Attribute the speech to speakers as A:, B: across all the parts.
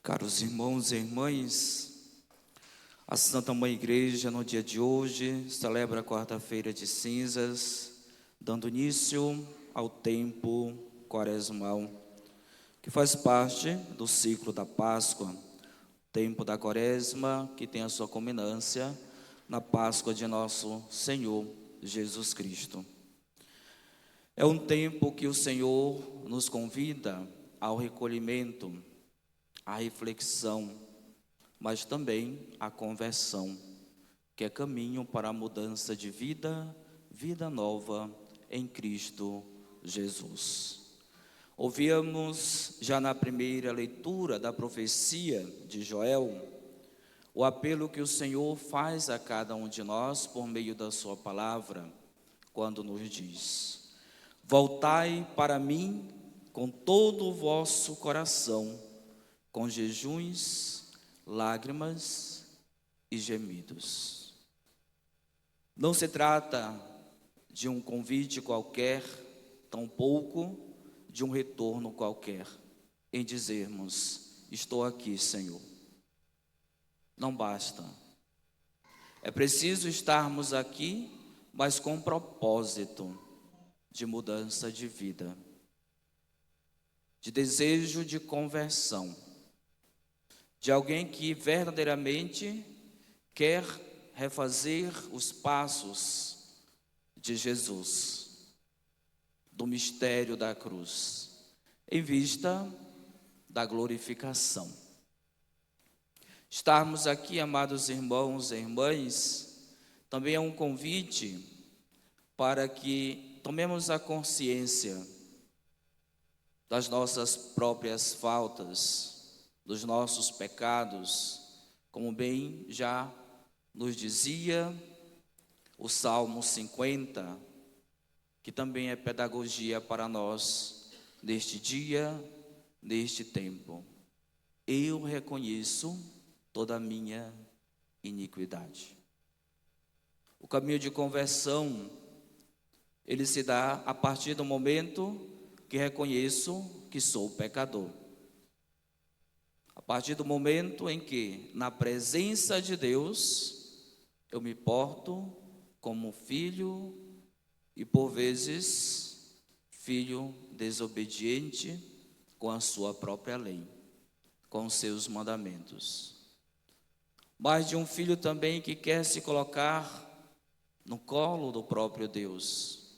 A: Caros irmãos e irmãs, a Santa Mãe Igreja no dia de hoje celebra a quarta-feira de cinzas, dando início ao tempo quaresmal, que faz parte do ciclo da Páscoa, tempo da Quaresma, que tem a sua culminância na Páscoa de nosso Senhor Jesus Cristo. É um tempo que o Senhor nos convida ao recolhimento, à reflexão, mas também à conversão, que é caminho para a mudança de vida, vida nova em Cristo Jesus. Ouvíamos já na primeira leitura da profecia de Joel, o apelo que o Senhor faz a cada um de nós por meio da sua palavra, quando nos diz: voltai para mim com todo o vosso coração, com jejuns, lágrimas e gemidos. Não se trata de um convite qualquer, tampouco de um retorno qualquer, em dizermos: estou aqui, Senhor. Não basta. É preciso estarmos aqui, mas com propósito de mudança de vida, de desejo de conversão, de alguém que verdadeiramente quer refazer os passos de Jesus, do mistério da cruz, em vista da glorificação. Estarmos aqui, amados irmãos e irmãs, também é um convite para que tomemos a consciência das nossas próprias faltas, dos nossos pecados, como bem já nos dizia o Salmo 50, que também é pedagogia para nós neste dia, neste tempo. Eu reconheço toda a minha iniquidade. O caminho de conversão, ele se dá a partir do momento que reconheço que sou pecador. A partir do momento em que, na presença de Deus, eu me porto como filho e, por vezes, filho desobediente com a sua própria lei, com os seus mandamentos. Mas de um filho também que quer se colocar no colo do próprio Deus,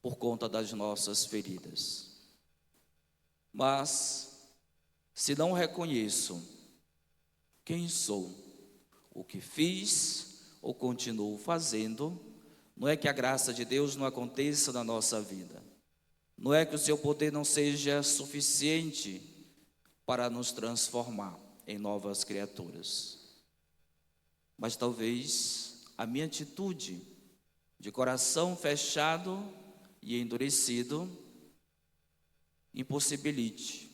A: por conta das nossas feridas. Mas, se não reconheço quem sou, o que fiz ou continuo fazendo, não é que a graça de Deus não aconteça na nossa vida, não é que o seu poder não seja suficiente para nos transformar em novas criaturas, mas talvez a minha atitude de coração fechado e endurecido impossibilite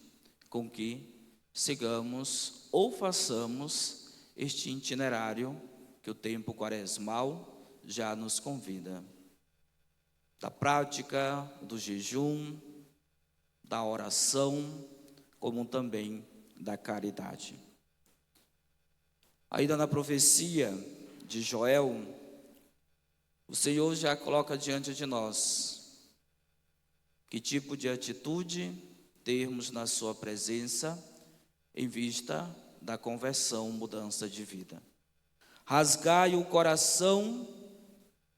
A: com que sigamos ou façamos este itinerário que o tempo quaresmal já nos convida, da prática do jejum, da oração, como também da caridade. Ainda na profecia de Joel, o Senhor já coloca diante de nós que tipo de atitude termos na sua presença em vista da conversão, mudança de vida. Rasgai o coração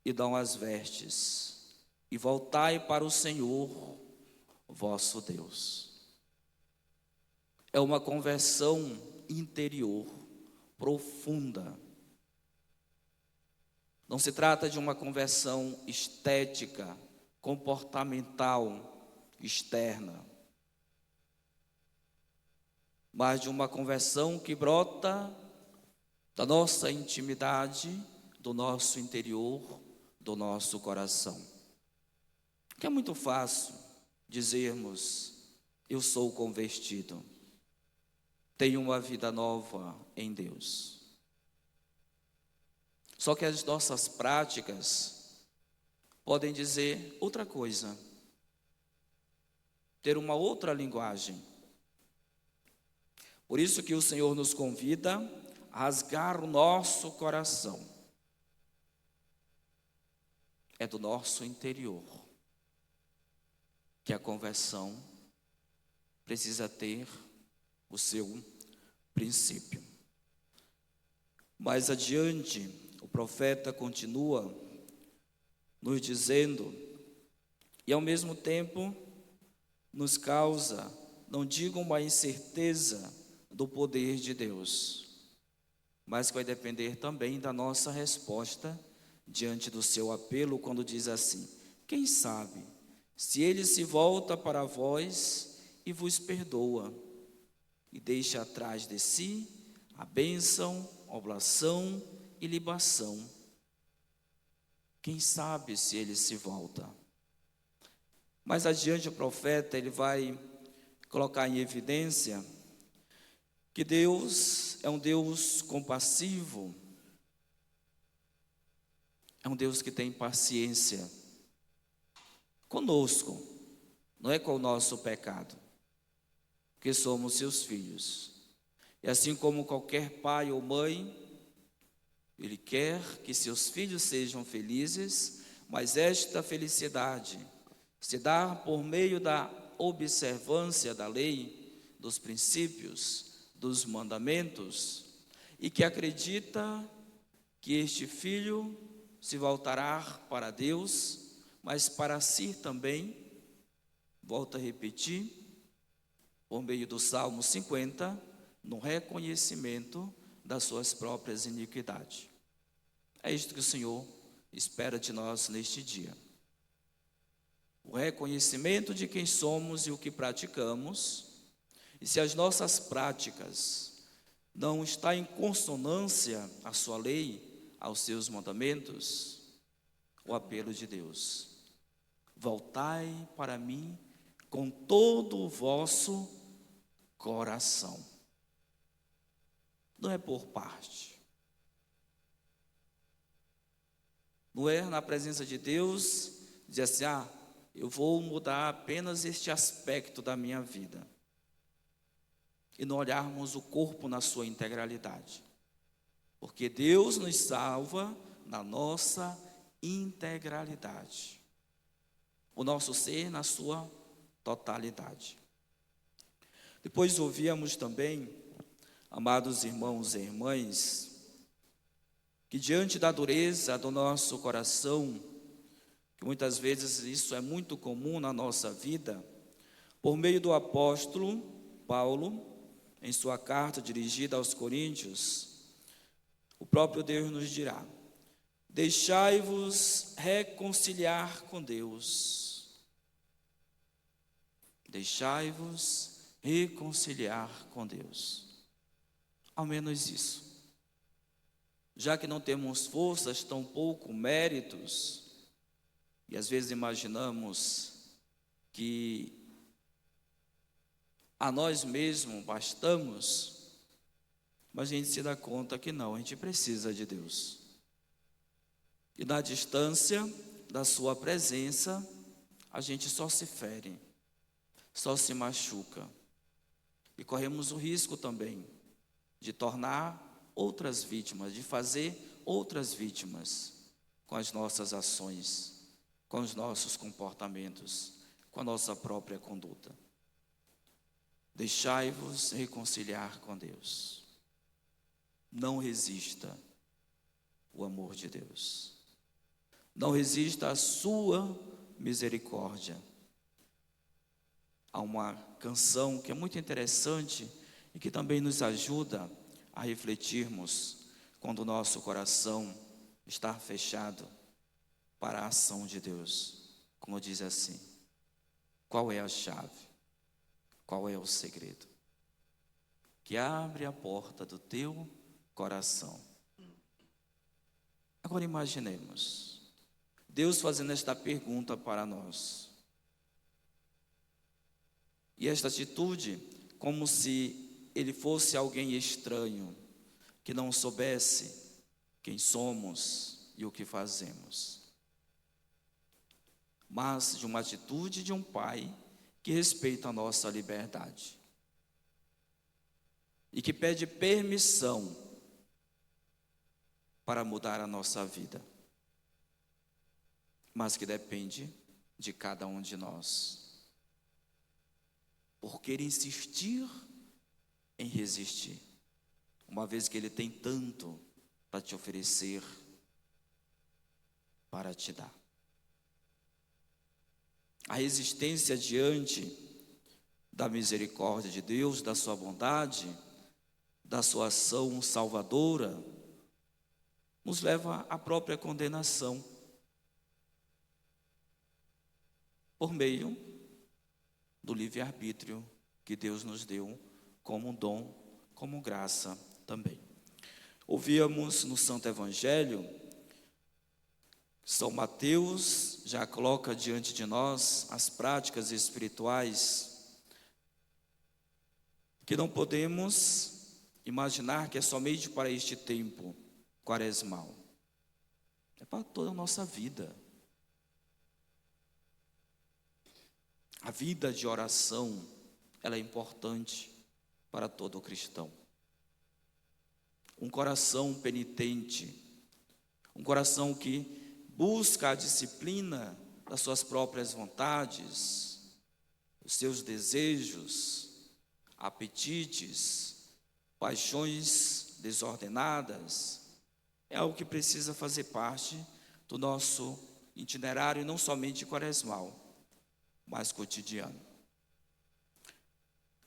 A: e dão as vestes, e voltai para o Senhor, vosso Deus. É uma conversão interior, profunda. Não se trata de uma conversão estética, comportamental, externa, mas de uma conversão que brota da nossa intimidade, do nosso interior, do nosso coração. Que é muito fácil dizermos: eu sou convertido, tenho uma vida nova em Deus. Só que as nossas práticas podem dizer outra coisa, ter uma outra linguagem. Por isso que o Senhor nos convida a rasgar o nosso coração. É do nosso interior que a conversão precisa ter o seu princípio. Mais adiante, o profeta continua nos dizendo, e ao mesmo tempo nos causa, não digo uma incerteza do poder de Deus, mas que vai depender também da nossa resposta diante do seu apelo, quando diz assim: quem sabe, se ele se volta para vós e vos perdoa, e deixa atrás de si a bênção, oblação e libação. Quem sabe se ele se volta? Mais adiante o profeta, ele vai colocar em evidência que Deus é um Deus compassivo, é um Deus que tem paciência conosco, não é com o nosso pecado, porque somos seus filhos. E assim como qualquer pai ou mãe, ele quer que seus filhos sejam felizes, mas esta felicidade se dá por meio da observância da lei, dos princípios, dos mandamentos, e que acredita que este filho se voltará para Deus, mas para si também, volto a repetir, por meio do Salmo 50, no reconhecimento das suas próprias iniquidades. É isto que o Senhor espera de nós neste dia. O reconhecimento de quem somos e o que praticamos, e se as nossas práticas não estão em consonância à sua lei, aos seus mandamentos, o apelo de Deus: voltai para mim com todo o vosso coração. Não é por parte. Não é na presença de Deus dizer assim: eu vou mudar apenas este aspecto da minha vida. E não olharmos o corpo na sua integralidade. Porque Deus nos salva na nossa integralidade. O nosso ser na sua totalidade. Depois ouvíamos também, amados irmãos e irmãs, que diante da dureza do nosso coração, que muitas vezes isso é muito comum na nossa vida, por meio do apóstolo Paulo, em sua carta dirigida aos Coríntios, o próprio Deus nos dirá: deixai-vos reconciliar com Deus. Deixai-vos reconciliar com Deus. Ao menos isso. Já que não temos forças, tampouco méritos, e às vezes imaginamos que a nós mesmos bastamos, mas a gente se dá conta que não, a gente precisa de Deus. E na distância da sua presença, a gente só se fere, só se machuca. E corremos o risco também de tornar outras vítimas, de fazer outras vítimas com as nossas ações, com os nossos comportamentos, com a nossa própria conduta. Deixai-vos reconciliar com Deus. Não resista o amor de Deus. Não resista à sua misericórdia. Há uma canção que é muito interessante e que também nos ajuda a refletirmos quando o nosso coração está fechado para a ação de Deus. Como diz assim: qual é a chave? Qual é o segredo que abre a porta do teu coração? Agora imaginemos Deus fazendo esta pergunta para nós. E esta atitude, como se Ele fosse alguém estranho, que não soubesse quem somos e o que fazemos. Mas de uma atitude de um pai que respeita a nossa liberdade. e que pede permissão para mudar a nossa vida, mas que depende de cada um de nós. Por que insistir em resistir, uma vez que Ele tem tanto para te oferecer, para te dar? A resistência diante da misericórdia de Deus, da sua bondade, da sua ação salvadora, nos leva à própria condenação, por meio do livre-arbítrio que Deus nos deu como dom, como graça também. Ouvíamos no Santo Evangelho, São Mateus já coloca diante de nós as práticas espirituais que não podemos imaginar que é somente para este tempo quaresmal. É para toda a nossa vida. A vida de oração, ela é importante para todo cristão. Um coração penitente, um coração que busca a disciplina das suas próprias vontades, os seus desejos, apetites, paixões desordenadas, é algo que precisa fazer parte do nosso itinerário, não somente quaresmal, mas cotidiano.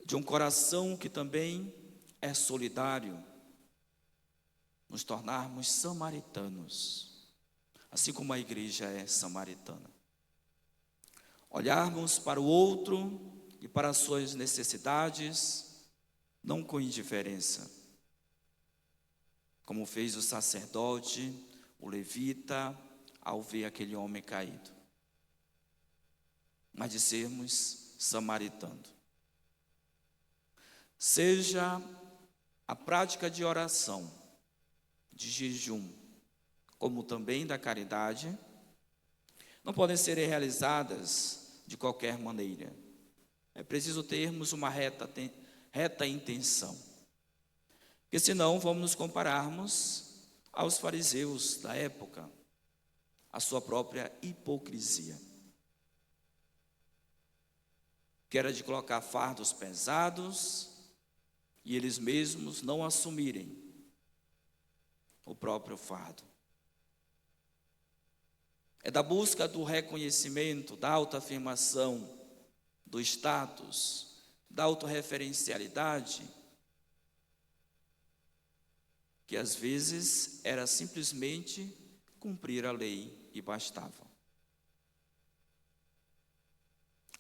A: De um coração que também é solidário, nos tornarmos samaritanos, assim como a igreja é samaritana. Olharmos para o outro e para as suas necessidades, não com indiferença, como fez o sacerdote, o levita, ao ver aquele homem caído, mas de sermos samaritanos. Seja a prática de oração, de jejum, como também da caridade, não podem ser realizadas de qualquer maneira. É preciso termos uma reta intenção, porque senão vamos nos compararmos aos fariseus da época, a sua própria hipocrisia, que era de colocar fardos pesados e eles mesmos não assumirem o próprio fardo. É da busca do reconhecimento, da autoafirmação, do status, da autorreferencialidade, que às vezes era simplesmente cumprir a lei e bastava.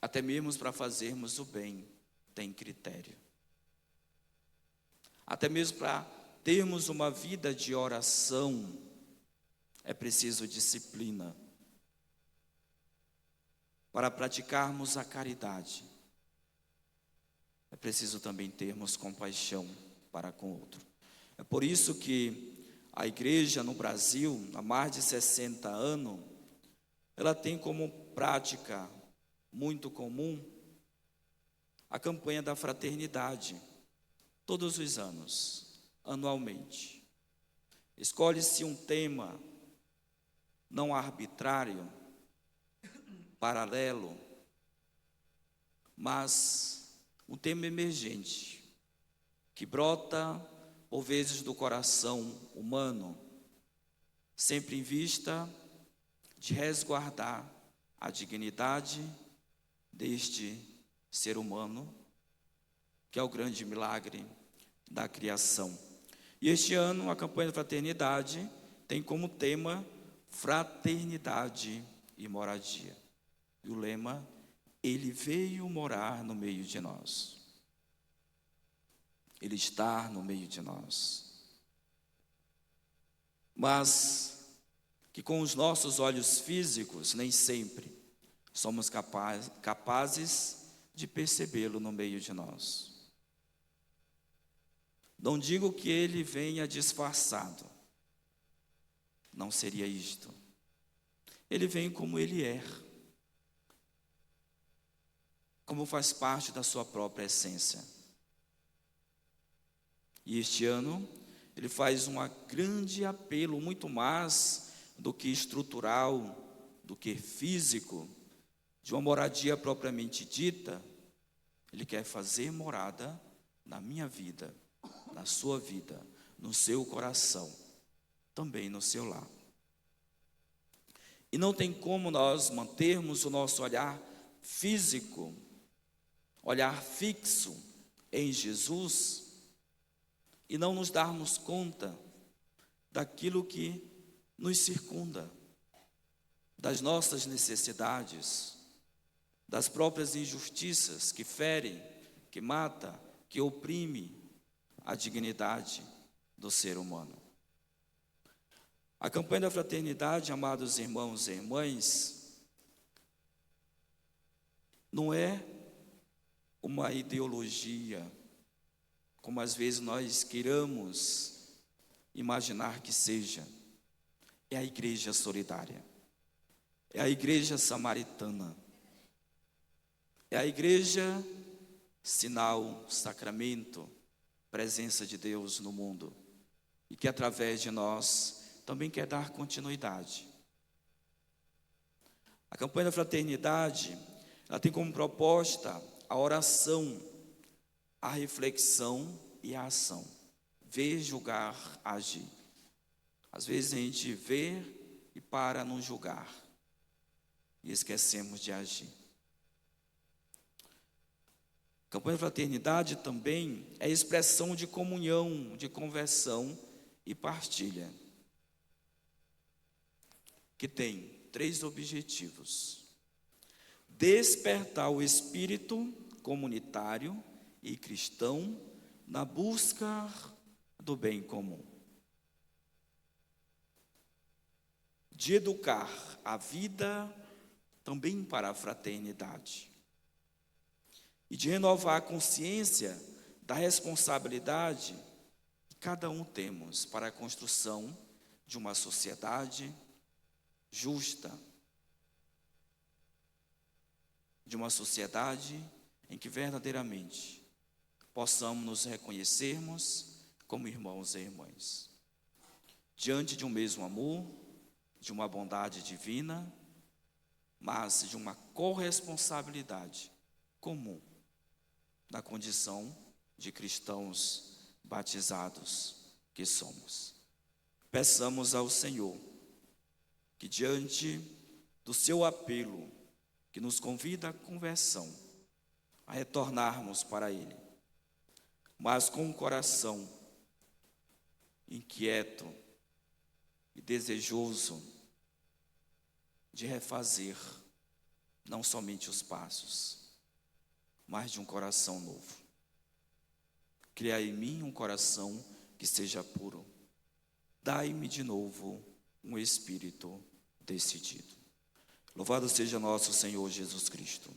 A: Até mesmo para fazermos o bem, tem critério. Até mesmo para termos uma vida de oração, é preciso disciplina. Para praticarmos a caridade, é preciso também termos compaixão para com o outro. É por isso que a igreja no Brasil, há mais de 60 anos, ela tem como prática muito comum a campanha da fraternidade, todos os anos, anualmente. Escolhe-se um tema não arbitrário, paralelo, mas um tema emergente, que brota por vezes do coração humano, sempre em vista de resguardar a dignidade deste ser humano, que é o grande milagre da criação. E este ano a campanha da fraternidade tem como tema fraternidade e moradia. E o lema, Ele veio morar no meio de nós. Ele está no meio de nós. Mas que com os nossos olhos físicos, nem sempre somos capazes de percebê-lo no meio de nós. Não digo que ele venha disfarçado. Não seria isto. Ele vem como ele é. Como faz parte da sua própria essência. E este ano ele faz um grande apelo, muito mais do que estrutural, do que físico, de uma moradia propriamente dita. Ele quer fazer morada na minha vida, na sua vida, no seu coração, também no seu lar. E não tem como nós mantermos o nosso olhar físico, olhar fixo em Jesus, e não nos darmos conta daquilo que nos circunda, das nossas necessidades, das próprias injustiças que ferem, que matam, que oprimem a dignidade do ser humano. A campanha da fraternidade, amados irmãos e irmãs, não é uma ideologia, como às vezes nós queiramos imaginar que seja. É a igreja solidária, é a igreja samaritana, é a igreja sinal, sacramento, presença de Deus no mundo, e que através de nós também quer dar continuidade. A campanha da fraternidade, ela tem como proposta a oração, a reflexão e a ação. Ver, julgar, agir. Às vezes a gente vê e para não julgar, e esquecemos de agir. A campanha da fraternidade também é expressão de comunhão, de conversão e partilha, que tem 3 objetivos: despertar o espírito comunitário e cristão na busca do bem comum, de educar a vida também para a fraternidade, e de renovar a consciência da responsabilidade que cada um temos para a construção de uma sociedade justa, de uma sociedade em que verdadeiramente possamos nos reconhecermos como irmãos e irmãs, diante de um mesmo amor, de uma bondade divina, mas de uma corresponsabilidade comum, na condição de cristãos batizados que somos. Peçamos ao Senhor que, diante do seu apelo, que nos convida à conversão, a retornarmos para Ele, mas com um coração inquieto e desejoso de refazer não somente os passos, mas de um coração novo. Cria em mim um coração que seja puro. Dai-me de novo um espírito decidido. Louvado seja nosso Senhor Jesus Cristo.